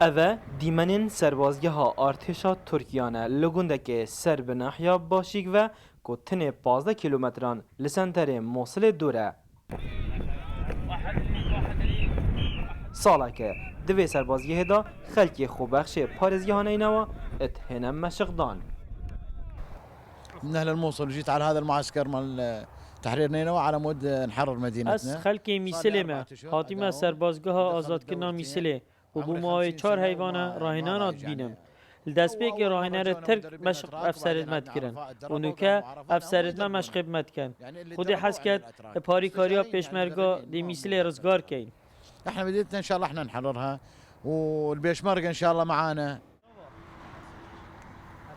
اوه دیمنین سربازگه ها ارتشا ترکیانه لگوندک سر به ناحیه باشیک و کتن 15 کیلومتران لسنتر موصل دوره. ساله که دوی سربازگه دا خلکی خوبخش پارزگیهانه اینوا اتهنم مشقدان. من أهل الموصل وجيت على هذا المعسكر مال تحرير نينوى على مود نحرر مدينتنا. از خلک میسله ما حاتیما سربازگاه آزاد کنا میسله و بو ماوی 4 حیوانه راهنان آد بینم. الدسپیک راهنه را ترک مشق افسرد مد کرن و نوکه افسرد ما مشق مد کن. خودی حس کرد پاری کاریا پیشمرگا دی میسله رزگار کن. احنا مدينتنا ان شاء الله احنا نحررها والبيشمركه ان شاء الله معانا.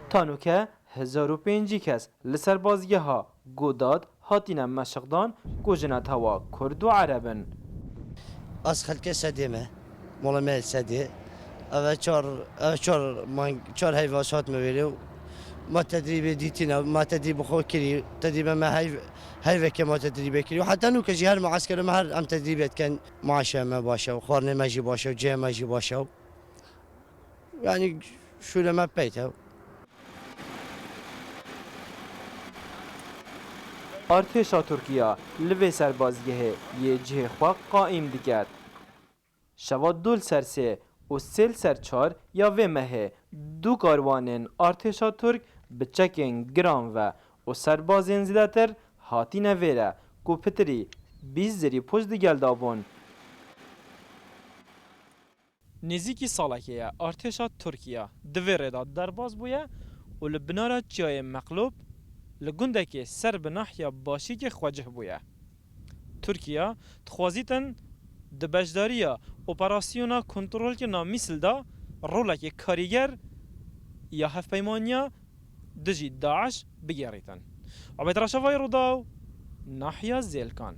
تانوکه 1005 کس لسربازگه ها گوداد هاتین مشقدان گوجنت هوا کرد و عربن. از خلک سدیمه مال سدی اول چهار حیوانات می‌بریم ما تدریب دیتینا ما تدریب خو کری تدریب ما هی که ما تدریب کری و حتی نو که جهر معسكر ما هر ام تدریبت کن معاشه ما باشه و خورنه ماجی باشه و جه ماجی باشه یعنی شو ما بیته. ارتشا ترکیه لوی سربازگه یه جه خواه قائم دیگد. شواد دول سرسه و سل سر 4 یا و مه دو کاروانین ارتشا ترک بچکن گرام و سربازین زیدتر هاتی نویره کو پتری 20 زری پشت دیگل دابون. نزیکی سالکیه ارتشا ترکیه دویره داد درباز بویه و لبنارا جای مقلوب لگوندکی سر به ناحیه باشی که خواجه بویه. ترکیه تخوازیتن دبشداریا اپراسیونا کنترل که نامیسل دا رولک کاریگر یا هفپیمانیا دجی داعش بگیریتن. عبید رشوای رو داو ناحیه زیلکان.